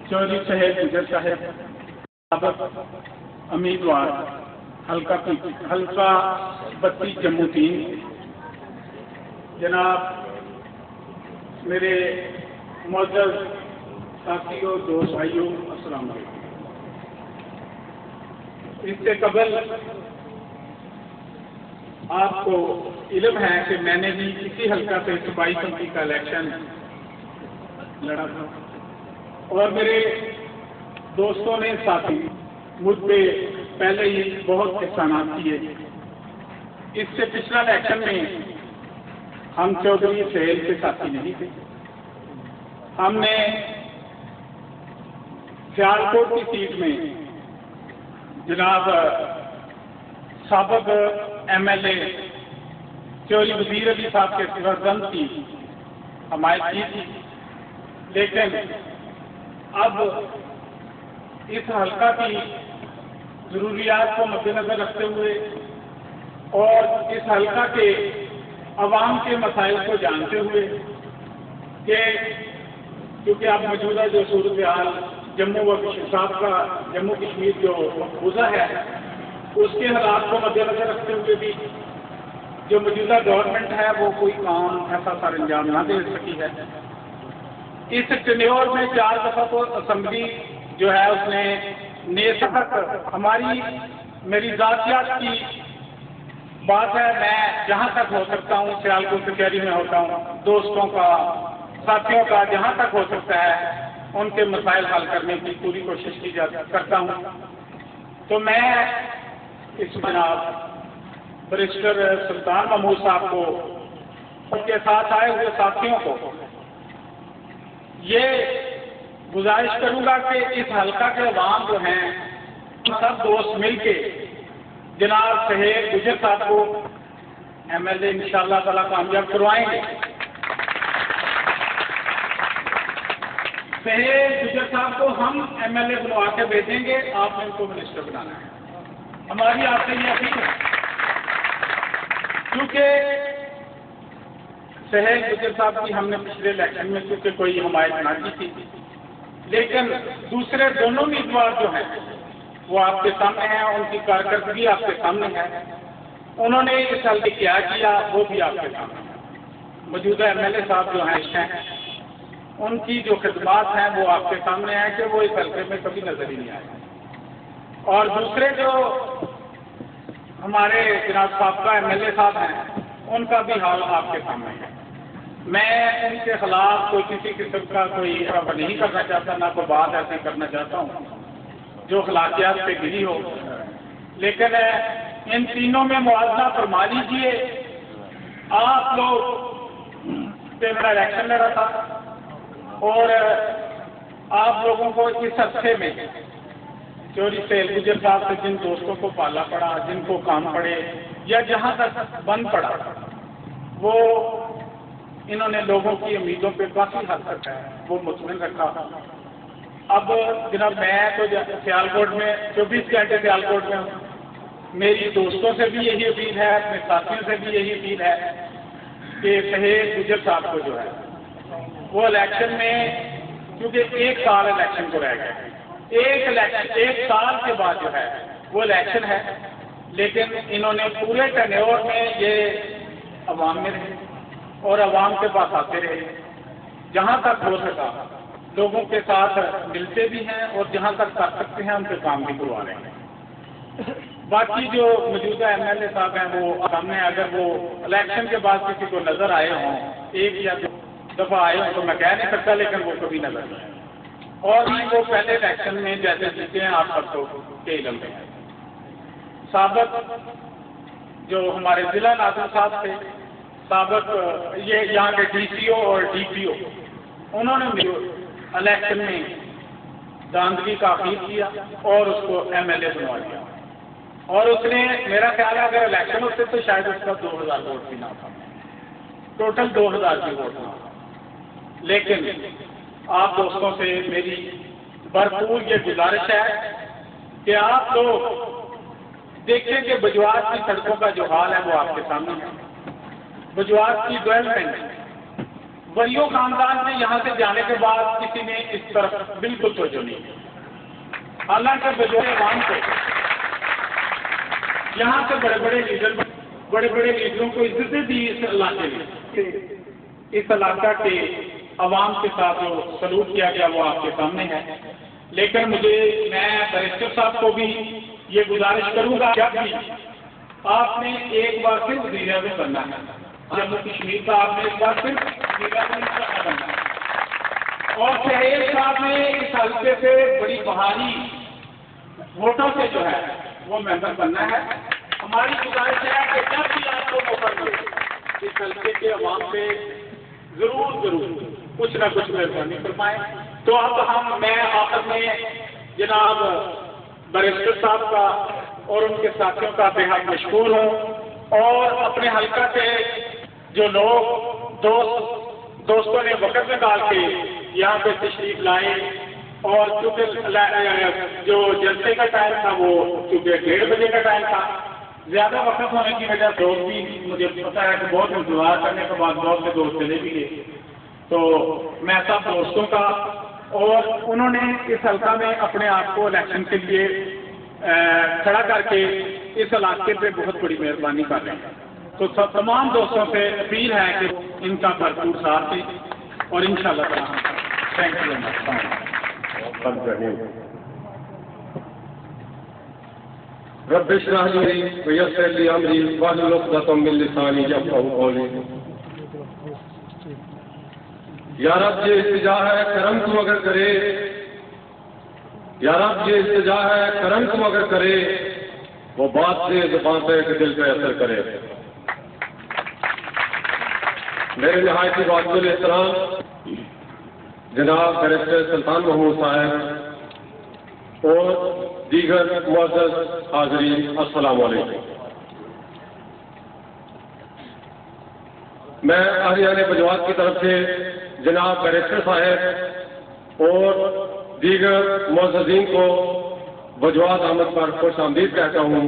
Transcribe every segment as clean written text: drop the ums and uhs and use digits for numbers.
چودھری صاحب گجر صاحب سابق امیدوار حلقہ 32 جموں 3، جناب میرے معزز ساتھیوں، دوست بھائیوں، السلام علیکم۔ اس سے قبل آپ کو علم ہے کہ میں نے بھی اسی حلقہ سے 22 کا الیکشن لڑا تھا، اور میرے دوستوں نے ساتھی مجھ پہ پہلے ہی بہت احسانات کیے۔ اس سے پچھلا الیکشن میں ہم چودھری سہیل کے ساتھی نہیں تھے، ہم نے سیالکوٹ کی سیٹ میں جناب سابق MLA چودھری وزیر علی صاحب کے سرگرم کی حمایت کی تھی، لیکن اب اس حلقہ کی ضروریات کو مد نظر رکھتے ہوئے اور اس حلقہ کے عوام کے مسائل کو جانتے ہوئے کہ کیونکہ اب موجودہ جو صورتحال جموں و کشمیر جو مقبوضہ ہے اس کے حالات کو مد نظر رکھتے ہوئے بھی جو موجودہ گورنمنٹ ہے وہ کوئی کام ایسا سر انجام نہ دے سکی ہے۔ اس ٹینیور میں 4 دفعہ تو اسمبلی جو ہے اس نے نیسبت میری ذاتیات کی بات ہے، میں جہاں تک ہو سکتا ہوں سیالکوٹ کچہری میں ہوتا ہوں، دوستوں کا ساتھیوں کا جہاں تک ہو سکتا ہے ان کے مسائل حل کرنے کی پوری کوشش کرتا ہوں۔ تو میں اس جناب بریسٹر سلطان محمود صاحب کو ان کے ساتھ آئے ہوئے ساتھیوں کو یہ گزارش کروں گا کہ اس حلقہ کے عوام جو ہیں سب دوست مل کے جناب صاحب گجر صاحب کو MLA انشاءاللہ تعالیٰ کامیاب کروائیں گے۔ صاحب گجر صاحب کو ہم MLA بنوا کے بھیجیں گے، آپ نے ان کو منسٹر بنانا ہے، ہماری آپ سے یہ اپیل ہے۔ کیونکہ صاحب گجر صاحب کی ہم نے پچھلے الیکشن میں کیونکہ کوئی حمایت نہ کی تھی، لیکن دوسرے دونوں امیدوار جو ہیں وہ آپ کے سامنے ہیں، ان کی کارکردگی آپ کے سامنے ہے، انہوں نے اس حلقے کیا کیا وہ بھی آپ کے سامنے ہے۔ موجودہ MLA صاحب جو ہیں ان کی جو خدمات ہیں وہ آپ کے سامنے ہیں کہ وہ اس حلقے میں کبھی نظر ہی نہیں آئے، اور دوسرے جو ہمارے جناب سابقہ MLA صاحب ہیں ان کا بھی حال آپ کے سامنے ہے۔ میں ان کے خلاف کوئی کسی قسم کا کوئی نہیں کرنا چاہتا، نہ کوئی بات ایسے کرنا چاہتا ہوں جو اخلاقیات پہ گری ہو، لیکن ان تینوں میں موازنہ فرما لیجیے۔ آپ لوگ سے میرا الیکشن لڑا تھا اور آپ لوگوں کو اس عرصے میں چودھری صاحب گجر صاحب سے جن دوستوں کو پالا پڑا، جن کو کام پڑے یا جہاں تک بند پڑا، وہ انہوں نے لوگوں کی امیدوں پہ کافی حد تک ہے وہ مطمئن رکھا۔ اب جناب میں تو سیالکوٹ میں 24 گھنٹے سیالکوٹ میں ہوں، میری دوستوں سے بھی یہی اپیل ہے، اپنے ساتھیوں سے بھی یہی اپیل ہے کہ صاحب گجر صاحب کو جو ہے وہ الیکشن میں، کیونکہ 1 سال الیکشن کو رہ گئے، ایک سال کے بعد جو ہے وہ الیکشن ہے، لیکن انہوں نے پورے ٹینیور میں یہ عوام میں رہے اور عوام کے پاس آتے رہے، جہاں تک ہو سکا لوگوں کے ساتھ ملتے بھی ہیں اور جہاں تک کر سکتے ہیں ان سے کام بھی کروا رہے ہیں۔ باقی جو موجودہ MLA صاحب ہیں وہ سامنے اگر وہ الیکشن کے بعد کسی کو نظر آئے ہوں، 1 یا 2 دفعہ آئے ہوں تو میں کہہ نہیں سکتا، لیکن وہ کبھی نظر نہیں آئے، اور وہ پہلے الیکشن میں جیسے جیتے ہیں آپ سب کو کے علم میں۔ سابق جو ہمارے ضلع ناظر صاحب تھے، سابق یہ یہاں کے DCO اور DPO، انہوں نے الیکشن میں داندگی کا اپیل کیا اور اس کو MLA بنوا دیا، اور اس نے میرا خیال ہے اگر الیکشن ہوتے تو شاید اس کا 2000 ووٹ بھی نہ تھا، ٹوٹل 2000 کی ووٹ نہ تھا۔ لیکن آپ دوستوں سے میری بھرپور یہ گزارش ہے کہ آپ لوگ دیکھیں کہ بجوات کی سڑکوں کا جو حال ہے وہ آپ کے سامنے ہے، بجوات کی ڈیولپمنٹ ولیوں خاندان میں یہاں سے جانے کے بعد کسی نے اس طرف بالکل توجہ نہیں کی، حالانکہ بجائے عوام کو یہاں سے بڑے بڑے لیڈروں کو عزتیں دی اس علاقے میں، اس علاقہ کے عوام کے ساتھ جو سلوک کیا گیا وہ آپ کے سامنے ہے۔ لیکن میں بیرسٹر صاحب کو بھی یہ گزارش کروں گا، جب بھی آپ نے ایک بار پھر وزیر اعظم بننا ہے، جموں کشمیر کا آپ نے ایک بار پھر وزیر اعظم بننا ہے، اور شہریت صاحب نے اس حلقے سے بڑی بہاری ووٹوں سے جو ہے وہ ممبر بننا ہے۔ ہماری گزارش ہے کہ جب بھی آپ کو موقع ملے اس حلقے کے عوام سے ضرور کچھ نہ کچھ مہربانی فرمائیں۔ تو اب میں آخر میں جناب بیرسٹر صاحب کا اور ان کے ساتھیوں کا بے حد مشکور ہوں، اور اپنے حلقہ سے جو لوگ دوستوں نے وقت نکال کے یہاں پہ تشریف لائے، اور چونکہ جو جلسے کا ٹائم تھا وہ چونکہ 1:30 بجے کا ٹائم تھا، زیادہ وقت ہونے کی وجہ دوست بھی مجھے پتا ہے کہ بہت انتظار کرنے کے بعد بہت سے دوست چلے بھی گئے، تو میں سب دوستوں کا، اور انہوں نے اس حلقہ میں اپنے آپ کو الیکشن کے لیے کھڑا کر کے اس علاقے پہ بہت بڑی مہربانی کر رہے ہیں، تو تمام دوستوں سے اپیل ہے کہ ان کا بھرپور ساتھ دیں، اور انشاءاللہ تعالی تھینک یو ویری مچ۔ رب اشرح لي ويسر لي امري واحلل عقدة من لساني يفقهوا قولي۔ یا رب یہ التجا ہے کرم تو اگر کرے، یا رب یہ التجا ہے کرم تو اگر کرے، وہ بات سے زبان پہ کہ دل پہ اثر کرے۔ میرے نہایت واجب احترام جناب بیرسٹر سلطان محمود صاحب اور دیگر معزز حاضرین، السلام علیکم۔ میں اہلیان بجوات کی طرف سے جناب بیرسٹر صاحب اور دیگر معززین کو بجوات آمد پر خوش آمدید کہتا ہوں،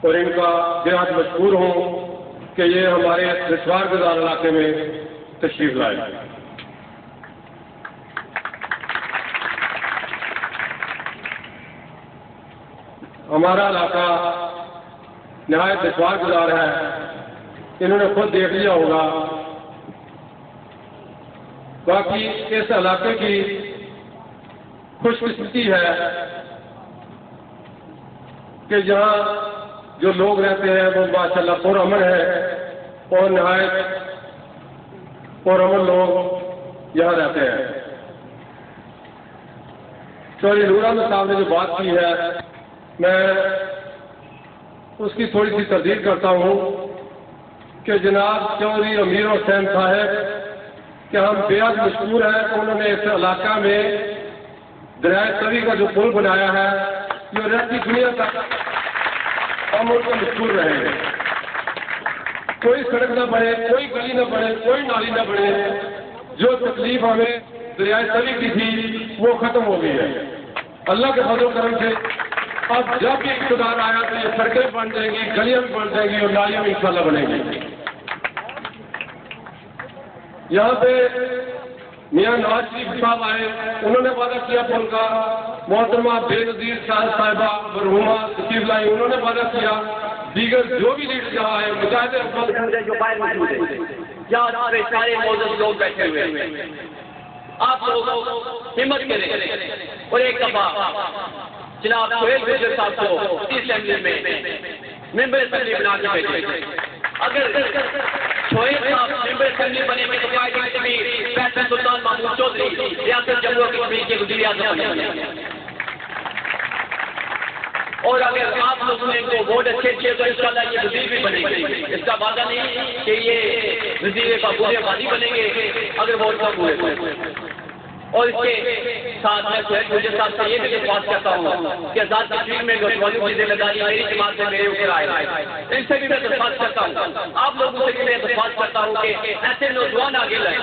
اور ان کا بے حد مشکور ہوں کہ یہ ہمارے دشوار گزار علاقے میں تشریف لائے۔ ہمارا علاقہ نہایت دشوار گزار ہے، انہوں نے خود دیکھ لیا ہوگا۔ باقی اس علاقے کی خوش قسمتی ہے کہ یہاں جو لوگ رہتے ہیں وہ ماشاءاللہ پرامن ہے، اور نہایت پرامن لوگ یہاں رہتے ہیں۔ چودھری نور احمد صاحب نے جو بات کی ہے میں اس کی تھوڑی سی تردید کرتا ہوں کہ جناب چودھری امیر حسین صاحب کہ ہم بے حد مشکور ہیں کہ انہوں نے اس علاقہ میں دریائے توی کا جو پل بنایا ہے، جو رہتی دنیا تک ہم ان کو مشکور رہے ہیں۔ کوئی سڑک نہ بنے، کوئی گلی نہ بنے، کوئی نالی نہ بنے، جو تکلیف ہمیں دریائے توی کی تھی وہ ختم ہو گئی ہے۔ اللہ کے فضل و کرم سے اب جب بھی اقتدار آیا تو یہ سڑکیں بن جائیں گی، گلیاں بھی بن جائیں گی، اور نالیاں بھی انشاءاللہ بنیں گی۔ یہاں پہ میاں نواز شریف صاحب آئے، انہوں نے وعدہ کیا پل کا، محترمہ بے نظیر صاحبہ مرحومہ تشریف لائی، انہوں نے وعدہ کیا، دیگر جو بھی لیڈر جہاں آئے مجاہد جو باہر موجود ہے، یہاں پہ سارے معزز لوگ بیٹھے ہوئے ہیں، آپ لوگ ہمت کریں اور ایک دفعہ جناب سہیل گجر صاحب کو اسمبلی میں ممبر اسمبلی بنا کے بھیجیں۔ اگر سہیل صاحب ممبر اسمبلی بنے میں تو قائد بھی فیصل سلطان محمود چودھری ریاست جموں کشمیر کے وزیر اعظم بنے، اور اگر آپ لوگوں نے ان کو ووٹ اچھے کیے تو انشاءاللہ یہ وزیر بھی بنے گے۔ اس کا وعدہ نہیں کہ یہ وزیر کا پورے آبادی بنیں گے اگر ووٹ کا پورے ہوئے۔ اور اس کے ساتھ میں سہیل گجر صاحب سے یہ بھی درخواست کرتا ہوں کہ آزاد کشمیر میں نوجوانوں کی ذمہ داری میری جماعت سے میرے اوپر آئے، ان سے بھی میں درخواست کرتا ہوں، آپ لوگوں سے بھی میں درخواست کرتا ہوں کہ ایسے نوجوان آگے لائیں،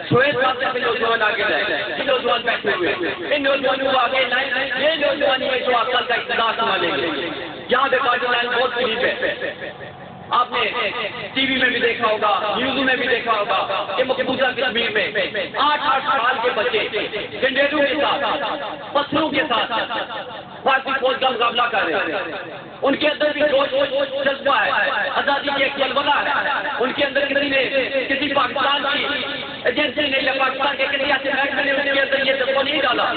سہیل صاحب جیسے نوجوان آگے لائیں، یہ نوجوان بیٹھے ہوئے ان نوجوانوں کو آگے لائیں، یہ نوجوانی ہے جو آج کل کا اقتدار سنبھالیں گے۔ یہاں پہ پارٹی لائن بہت قریب ہے، آپ نے ٹی وی میں بھی دیکھا ہوگا، نیوز میں بھی دیکھا ہوگا کہ مقبوضہ کشمیر میں 8-8 سال کے بچے گنڈیروں کے ساتھ، پتھروں کے ساتھ بھارتی فوج کا مقابلہ کر رہے ہیں۔ ان کے اندر بھی جوش جذبہ ہے، آزادی کی ایک بلبلہ ہے۔ ان کے اندر کسی پاکستان کی ایجنسی نے یا پاکستان کے کسی ایسے محکمے نے ان کے اندر یہ جذبہ نہیں ڈالا،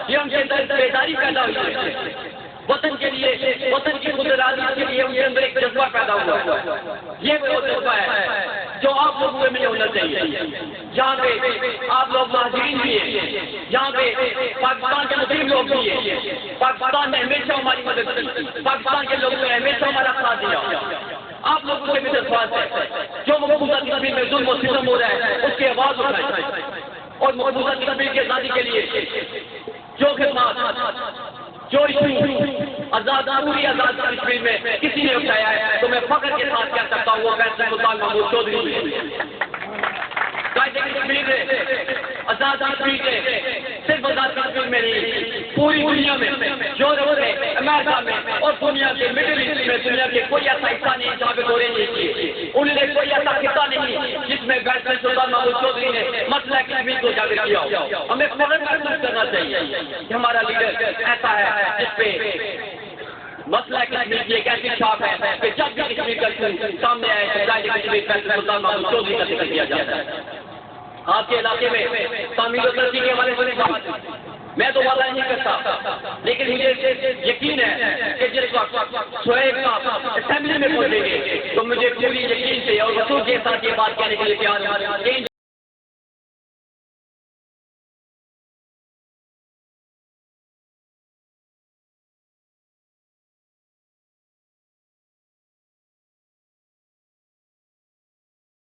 یہ ان کے اندر بیداری پیدا ہوئی ہے۔ وطن کے لیے، وطن کی خودارادی کے لیے ان کے اندر ایک جذبہ پیدا ہوا ہے۔ یہ وہ جذبہ ہے جو آپ لوگوں میں ہونا چاہیے۔ جہاں پہ آپ لوگ مہاجرین بھی ہیں، جہاں پہ پاکستان کے مسلم لوگ بھی ہیں، پاکستان نے ہمیشہ ہماری مدد کی، پاکستان کے لوگوں نے ہمیشہ ہمارا ساتھ دیا۔ آپ لوگوں سے بھی درخواست ہے، جو مقبوضہ کشمیر میں ظلم و ستم ہو رہا ہے اس کی آواز اٹھائیں، اور مقبوضہ کشمیر کی آزادی کے لیے جو خدمات، جو آزاد پوری آزاد کشمیر میں کسی نے اٹھایا ہے تو میں فخر کے ساتھ کہہ سکتا ہوں وہ فیصلہ سلطان محمود چودھری ہے۔ قائد کشمیر نے آزاد کشمیر نے صرف آزاد کشمیر میں نہیں، پوری دنیا میں، یورپ میں، امریکہ میں اور دنیا کے مڈل ایسٹ میں دنیا کے کوئی ایسا حصہ نہیں جہاں پہ دورے نہیں کیے۔ انہوں نے کوئی ایسا خطہ نہیں جس میں فیصلہ سلطان محمود چودھری نے مسئلہ کشمیر کو اجاگر کیا ہو۔ ہمیں فخر محسوس کرنا چاہیے کہ ہمارا لیڈر ایسا ہے جس پہ مسئلہ کشمیر کی ایک ایسی چھاپ ہے کہ جب بھی کشمیر کا سامنے آئے تو قائد کشمیر فیصلہ سلطان محمود چودھری کا ذکر کیا جاتا ہے۔ آپ کے علاقے میں تعمیر و ترقی کے حوالے سے بات میں تو وعدہ نہیں کرتا، لیکن مجھے یقین ہے کہ جس وقت شعیب صاحب اسمبلی میں پہنچیں گے تو مجھے پوری یقین سے اور وصول کے ساتھ یہ بات کہنے کے لیے تیار ہے کہ